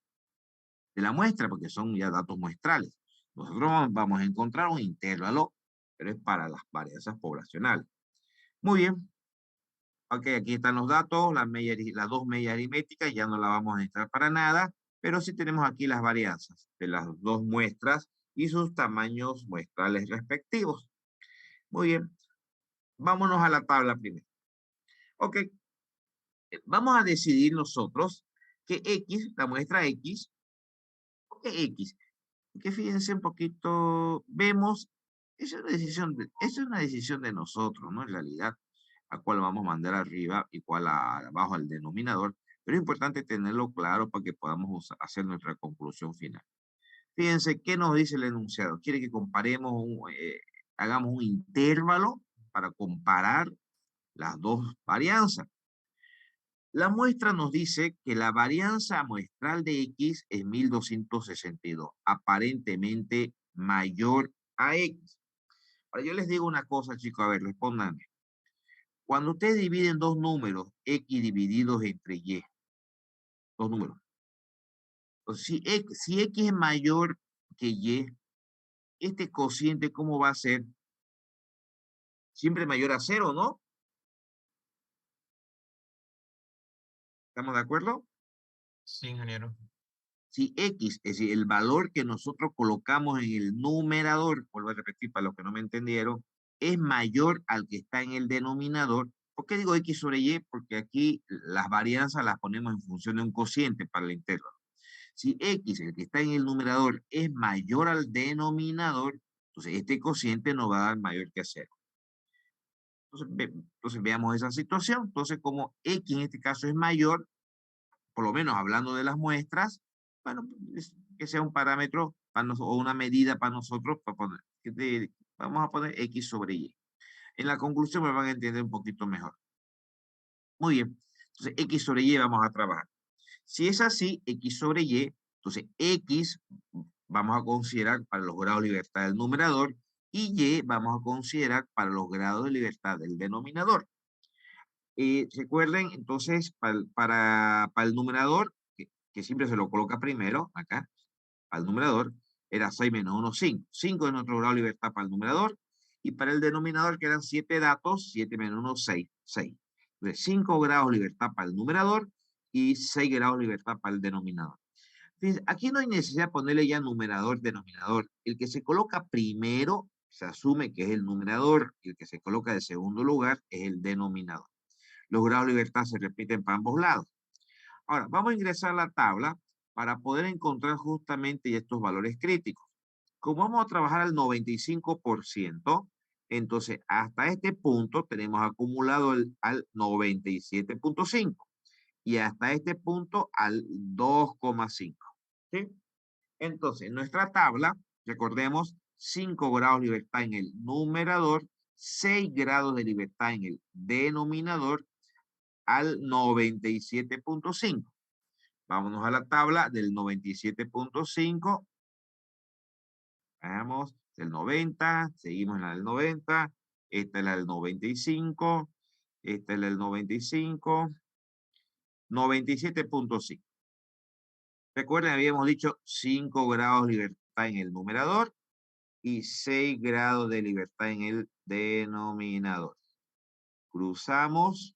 De la muestra, porque son ya datos muestrales. Nosotros vamos a encontrar un intervalo, pero es para las varianzas poblacionales. Muy bien. Ok, aquí están los datos, las dos medias aritméticas, ya no la vamos a necesitar para nada, pero sí tenemos aquí las varianzas de las dos muestras y sus tamaños muestrales respectivos. Muy bien, vámonos a la tabla primero. Ok, vamos a decidir nosotros que X, la muestra X, ¿por qué X? Porque fíjense un poquito, vemos, es una decisión de nosotros, ¿no? En realidad, a cuál vamos a mandar arriba y cuál abajo al denominador, pero es importante tenerlo claro para que podamos hacer nuestra conclusión final. Fíjense, ¿qué nos dice el enunciado? Quiere que comparemos, hagamos un intervalo para comparar las dos varianzas. La muestra nos dice que la varianza muestral de X es 1262, aparentemente mayor a X. Ahora yo les digo una cosa, chicos, a ver, respóndanme. Cuando ustedes dividen dos números, X divididos entre Y, dos números. Entonces, si X es mayor que Y, este cociente, ¿cómo va a ser? Siempre mayor a 0, ¿no? ¿Estamos de acuerdo? Sí, ingeniero. Si X, es decir, el valor que nosotros colocamos en el numerador, vuelvo a repetir para los que no me entendieron, es mayor al que está en el denominador. ¿Por qué digo X sobre Y? Porque aquí las varianzas las ponemos en función de un cociente para el intervalo. Si X, el que está en el numerador, es mayor al denominador, entonces este cociente nos va a dar mayor que 0. Entonces veamos esa situación. Entonces, como X en este caso es mayor, por lo menos hablando de las muestras, bueno, que sea un parámetro o una medida para nosotros, vamos a poner X sobre Y. En la conclusión me van a entender un poquito mejor. Muy bien. Entonces, X sobre Y vamos a trabajar. Si es así, X sobre Y, entonces X vamos a considerar para los grados de libertad del numerador y Y vamos a considerar para los grados de libertad del denominador. Recuerden, entonces, para el numerador, que siempre se lo coloca primero, acá, al numerador, era 6 menos 1, 5. 5 es nuestro grado de libertad para el numerador, y para el denominador, que eran 7 datos, 7 menos 1, 6. 6. Entonces, 5 grados de libertad para el numerador y 6 grados de libertad para el denominador. Fíjense, aquí no hay necesidad de ponerle ya numerador, denominador. El que se coloca primero se asume que es el numerador, y el que se coloca de segundo lugar es el denominador. Los grados de libertad se repiten para ambos lados. Ahora, vamos a ingresar a la tabla para poder encontrar justamente estos valores críticos. Como vamos a trabajar al 95%, entonces hasta este punto tenemos acumulado al 97.5 y hasta este punto al 2,5. ¿Sí? Entonces, nuestra tabla, recordemos, 5 grados de libertad en el numerador, 6 grados de libertad en el denominador al 97.5. Vámonos a la tabla del 97.5. Veamos, del 90, seguimos en la del 90, esta es la del 95, esta es la del 95, 97.5. Recuerden, habíamos dicho 5 grados de libertad en el numerador y 6 grados de libertad en el denominador. Cruzamos.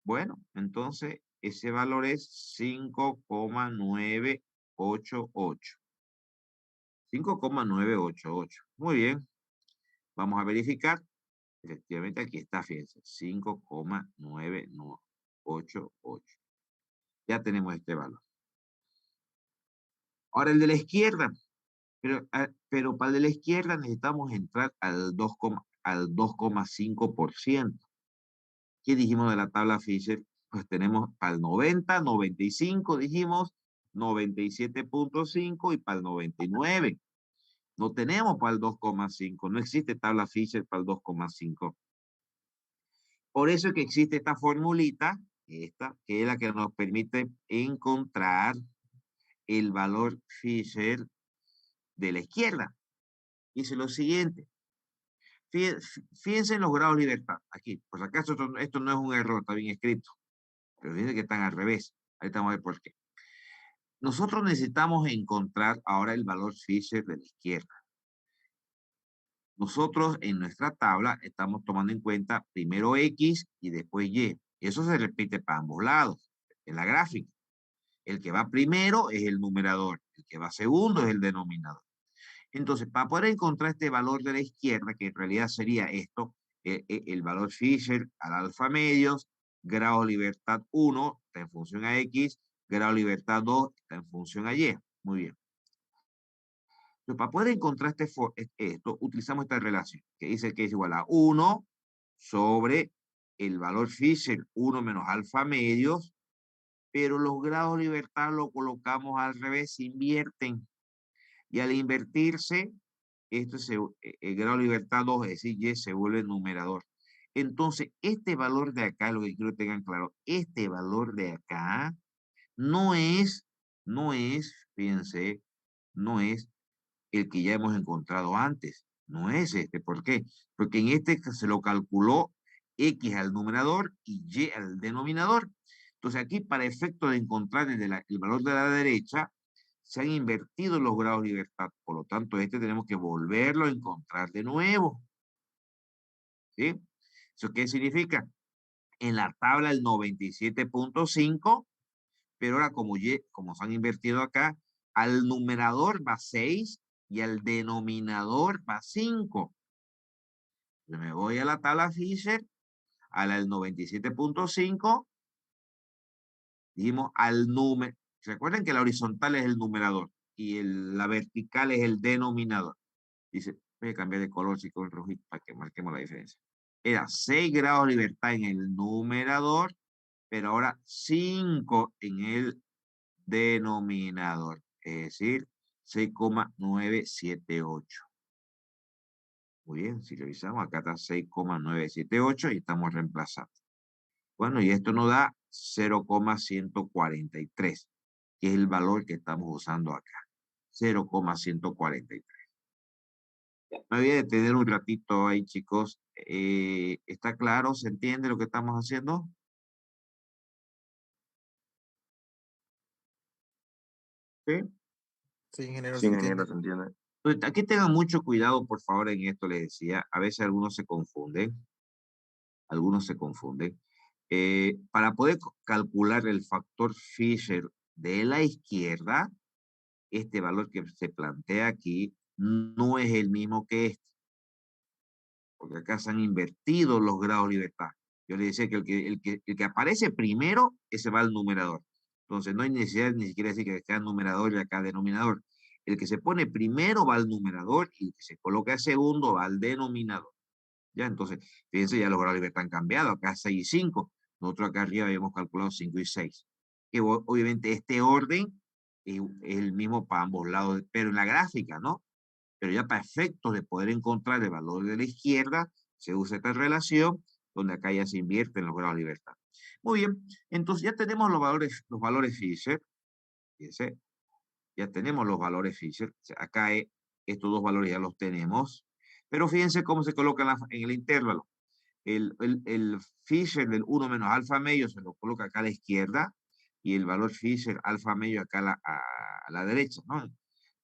Bueno, entonces ese valor es 5,988. 5,988. Muy bien. Vamos a verificar. Efectivamente, aquí está, fíjense. 5,988. Ya tenemos este valor. Ahora el de la izquierda. Pero para el de la izquierda necesitamos entrar al 2,5%. ¿Qué dijimos de la tabla Fisher? Pues tenemos para el 90, 95 dijimos, 97.5 y para el 99. No tenemos para el 2,5. No existe tabla Fisher para el 2,5. Por eso es que existe esta formulita, esta, que es la que nos permite encontrar el valor Fisher de la izquierda. Dice lo siguiente. Fíjense en los grados de libertad. Aquí, por si acaso, esto no es un error, está bien escrito. Pero fíjense que están al revés. Ahorita vamos a ver por qué. Nosotros necesitamos encontrar ahora el valor Fisher de la izquierda. Nosotros en nuestra tabla estamos tomando en cuenta primero X y después Y. Eso se repite para ambos lados en la gráfica. El que va primero es el numerador, el que va segundo es el denominador. Entonces, para poder encontrar este valor de la izquierda, que en realidad sería esto, el valor Fisher al alfa medios, grado de libertad 1 está en función a X, grado de libertad 2 está en función a Y. Muy bien. Entonces, para poder encontrar esto, utilizamos esta relación, que dice que es igual a 1 sobre el valor Fisher 1 menos alfa medios, pero los grados de libertad lo colocamos al revés, se invierten. Y al invertirse, el grado de libertad 2, es decir, Y, se vuelve numerador. Entonces, este valor de acá, lo que quiero que tengan claro, este valor de acá no es, fíjense, no es el que ya hemos encontrado antes. No es este. ¿Por qué? Porque en este se lo calculó X al numerador y Y al denominador. Entonces aquí, para efecto de encontrar el valor de la derecha, se han invertido los grados de libertad. Por lo tanto, este tenemos que volverlo a encontrar de nuevo. ¿Sí? ¿Eso qué significa? En la tabla el 97.5, pero ahora como se han invertido acá, al numerador va 6 y al denominador va 5. Yo me voy a la tabla Fisher, a la del 97.5, dijimos al número. Recuerden que la horizontal es el numerador y la vertical es el denominador. Dice, voy a cambiar de color, chicos, el rojito para que marquemos la diferencia. Era 6 grados de libertad en el numerador, pero ahora 5 en el denominador, es decir, 6,978. Muy bien, si revisamos, acá está 6,978 y estamos reemplazando. Bueno, y esto nos da 0,143, que es el valor que estamos usando acá. 0,143. Me voy a detener un ratito ahí, chicos. ¿Está claro? ¿Se entiende lo que estamos haciendo? Sí. Sí, ingeniero, Sí, se ingeniero, entiende. se entiende. Entonces, aquí tengan mucho cuidado, por favor, en esto les decía. A veces algunos se confunden. Algunos se confunden. Para poder calcular el factor Fisher de la izquierda, este valor que se plantea aquí no es el mismo que este, porque acá se han invertido los grados de libertad. Yo le decía que el que aparece primero, ese va al numerador. Entonces, no hay necesidad ni siquiera decir que acá numerador y acá denominador. El que se pone primero va al numerador y el que se coloca segundo va al denominador. ¿Ya? Entonces, fíjense, ya los horarios están cambiados. Acá 6 y 5. Nosotros acá arriba habíamos calculado 5 y 6. Que obviamente este orden es el mismo para ambos lados, pero en la gráfica, ¿no? Pero ya para efectos de poder encontrar el valor de la izquierda, se usa esta relación, donde acá ya se invierte en los grados de libertad. Muy bien, entonces ya tenemos los valores Fisher, fíjense, ya tenemos los valores Fisher, o sea, acá estos dos valores ya los tenemos, pero fíjense cómo se coloca en el intervalo. El Fisher del 1 menos alfa medio se lo coloca acá a la izquierda, y el valor Fisher alfa medio acá a la derecha, ¿no?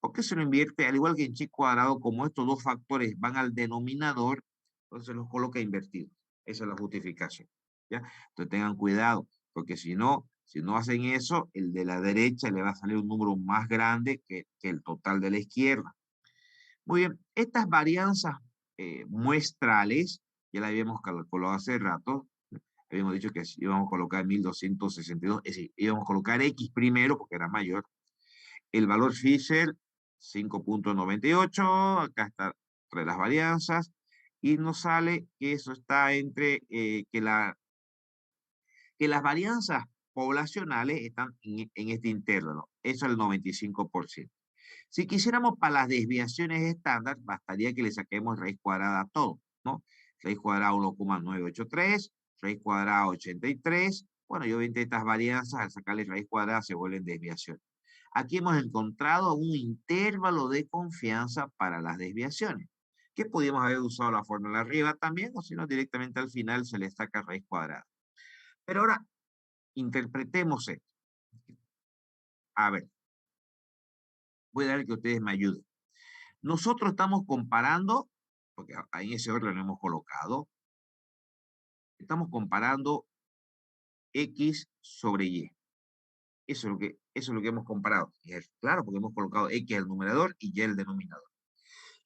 ¿Por qué se lo invierte? Al igual que en chi cuadrado, como estos dos factores van al denominador, entonces los coloca invertidos. Esa es la justificación. ¿Ya? Entonces tengan cuidado, porque si no hacen eso, el de la derecha le va a salir un número más grande que el total de la izquierda. Muy bien, estas varianzas muestrales, ya la habíamos calculado hace rato, habíamos dicho que íbamos a colocar 1262, es decir, íbamos a colocar X primero porque era mayor. El valor Fisher, 5.98, acá está entre las varianzas, y nos sale que eso está entre, que las varianzas poblacionales están en este intervalo, eso es el 95%. Si quisiéramos para las desviaciones estándar, bastaría que le saquemos raíz cuadrada a todo, ¿no? Raíz cuadrada 1,983, raíz cuadrada 83. Bueno, y obviamente estas varianzas, al sacarle raíz cuadrada, se vuelven desviaciones. Aquí hemos encontrado un intervalo de confianza para las desviaciones, que podríamos haber usado la fórmula arriba también, o si no, directamente al final se le saca raíz cuadrada. Pero ahora, interpretemos esto. A ver, voy a dar que ustedes me ayuden. Nosotros estamos comparando, porque en ese orden lo hemos colocado, estamos comparando X sobre Y. Eso es lo que hemos comparado. Y es claro, porque hemos colocado X al numerador y Y al denominador.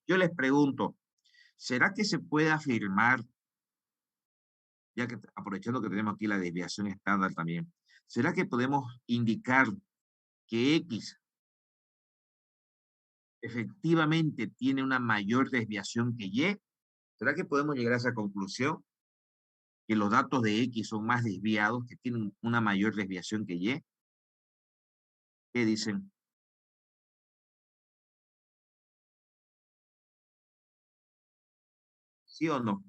Yo les pregunto, ¿será que se puede afirmar, ya que aprovechando que tenemos aquí la desviación estándar también, ¿será que podemos indicar que X efectivamente tiene una mayor desviación que Y? ¿Será que podemos llegar a esa conclusión? Que los datos de X son más desviados, que tienen una mayor desviación que Y. ¿Qué dicen? ¿Sí o no?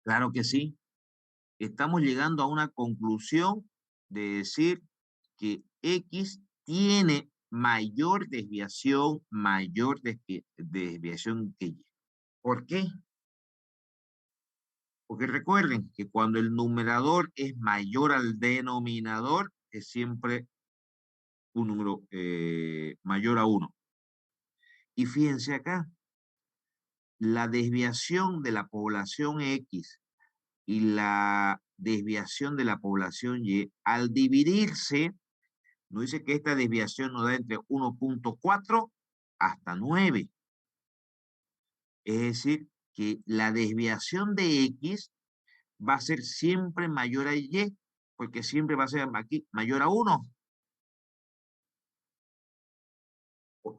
Claro que sí. Estamos llegando a una conclusión de decir que X tiene mayor desviación que Y. ¿Por qué? Porque recuerden que cuando el numerador es mayor al denominador, es siempre un número mayor a 1. Y fíjense acá, la desviación de la población X y la desviación de la población Y, al dividirse, nos dice que esta desviación nos da entre 1.4 hasta 9. Es decir, que la desviación de X va a ser siempre mayor a Y, porque siempre va a ser aquí mayor a 1.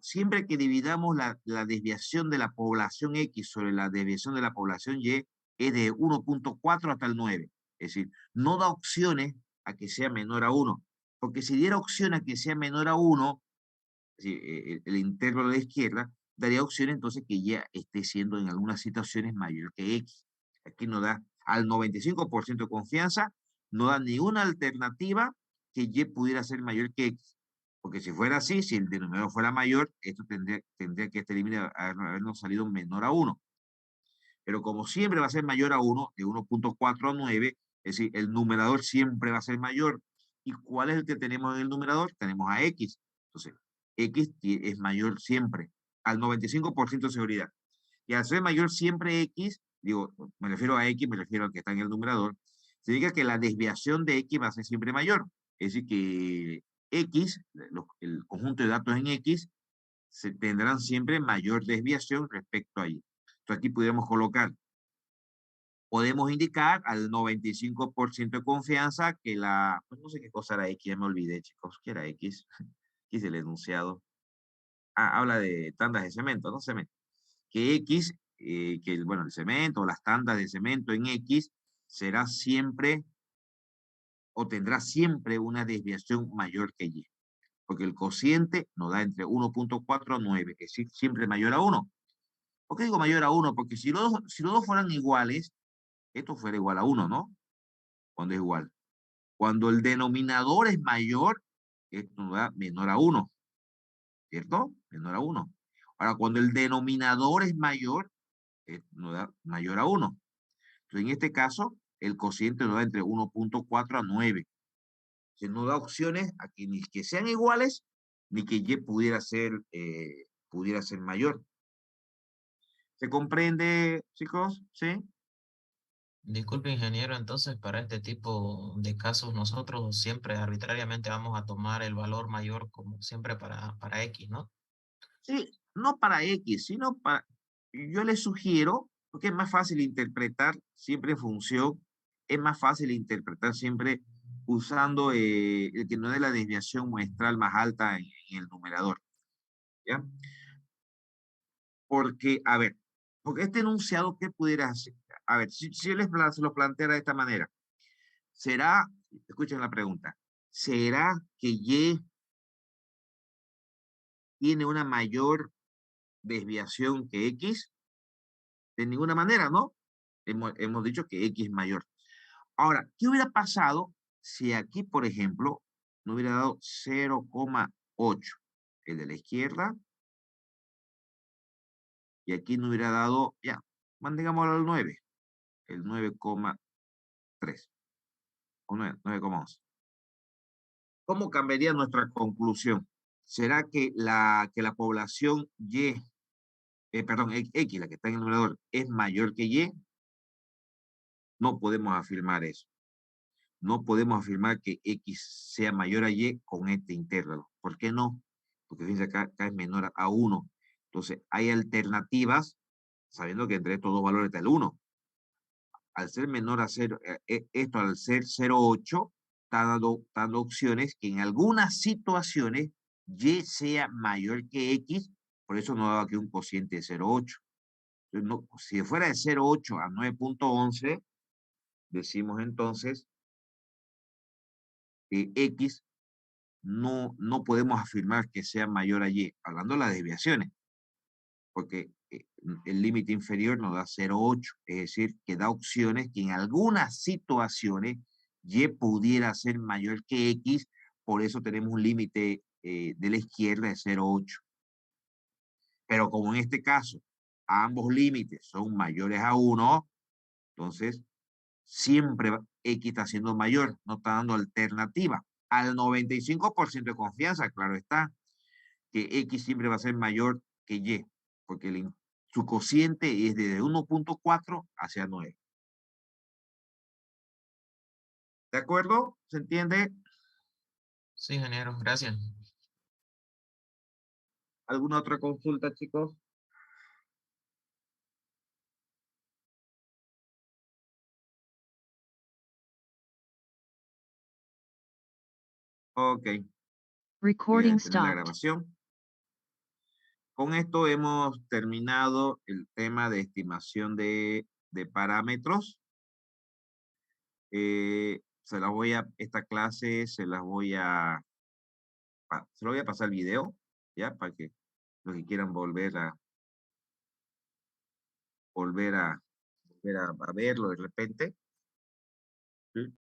Siempre que dividamos la desviación de la población X sobre la desviación de la población Y, es de 1.4 hasta el 9. Es decir, no da opciones a que sea menor a 1. Porque si diera opción a que sea menor a 1, es decir, el intervalo de la izquierda, daría opción entonces que ya esté siendo en algunas situaciones mayor que X. Aquí no da al 95% de confianza, no da ninguna alternativa que Y pudiera ser mayor que X. Porque si fuera así, si el denominador fuera mayor, esto tendría que este límite habernos salido menor a 1. Pero como siempre va a ser mayor a 1, de 1.4 a 9, es decir, el numerador siempre va a ser mayor. ¿Y cuál es el que tenemos en el numerador? Tenemos a X. Entonces, X es mayor siempre, al 95% de seguridad. Y al ser mayor siempre X, digo, me refiero a X, me refiero al que está en el numerador, significa que la desviación de X va a ser siempre mayor. Es decir, que X, el conjunto de datos en X, se tendrán siempre mayor desviación respecto a y. Entonces aquí pudiéramos colocar, podemos indicar al 95% de confianza que pues no sé qué cosa era X, ya me olvidé, chicos, ¿qué era X? Aquí es el enunciado. Ah, habla de tandas de cemento, ¿no? Cemento. Que X, bueno, el cemento, las tandas de cemento en X, será siempre o tendrá siempre una desviación mayor que Y, porque el cociente nos da entre 1.4 a 9, es decir, siempre mayor a 1. ¿Por qué digo mayor a 1? Porque si los dos fueran iguales, esto fuera igual a 1, ¿no? Cuando es igual. Cuando el denominador es mayor, esto nos da menor a 1, ¿cierto? Menor a 1. Ahora, cuando el denominador es mayor, esto nos da mayor a 1. Entonces, en este caso, el cociente nos da entre 1.4 a 9. Se nos da opciones a que ni que sean iguales, ni que Y pudiera ser mayor. ¿Se comprende, chicos? ¿Sí? Disculpe, ingeniero, entonces para este tipo de casos nosotros siempre arbitrariamente vamos a tomar el valor mayor como siempre para X, ¿no? Sí, no para X, sino para... Yo les sugiero, porque es más fácil interpretar siempre en función, es más fácil interpretar siempre usando el que no dé la desviación muestral más alta en el numerador, ¿ya? Porque, a ver, porque este enunciado, ¿qué pudiera hacer? A ver, si yo se lo planteara de esta manera, ¿será, escuchen la pregunta, ¿será que Y tiene una mayor desviación que X? De ninguna manera, ¿no? Hemos dicho que X es mayor. Ahora, ¿qué hubiera pasado si aquí, por ejemplo, no hubiera dado 0,8, el de la izquierda, y aquí no hubiera dado, ya, mantengámoslo al 9, el 9,3 o 9,11? ¿Cómo cambiaría nuestra conclusión? ¿Será que la población Y, perdón, X, la que está en el numerador, es mayor que Y? No podemos afirmar eso. No podemos afirmar que X sea mayor a Y con este intervalo. ¿Por qué no? Porque fíjense acá es menor a 1. Entonces, hay alternativas, sabiendo que entre estos dos valores está el 1. Al ser menor a 0, esto al ser 0,8, está dando opciones que en algunas situaciones Y sea mayor que X, por eso nos da aquí un cociente de 0,8. No, si fuera de 0,8 a 9.11, decimos entonces que X no podemos afirmar que sea mayor a Y, hablando de las desviaciones, porque el límite inferior nos da 0,8, es decir, que da opciones que en algunas situaciones Y pudiera ser mayor que X, por eso tenemos un límite de la izquierda de 0,8. Pero como en este caso ambos límites son mayores a 1, entonces siempre X está siendo mayor, no está dando alternativa. Al 95% de confianza, claro está, que X siempre va a ser mayor que Y, porque su cociente es de 1.4 hacia 9. ¿De acuerdo? ¿Se entiende? Sí, ingeniero, gracias. ¿Alguna otra consulta, chicos? Ok, voy a Recording detener la stopped. grabación. Con esto hemos terminado el tema de estimación de parámetros. Esta clase se lo voy a pasar el video, ¿ya? Para que los que quieran volver a verlo de repente. ¿Sí?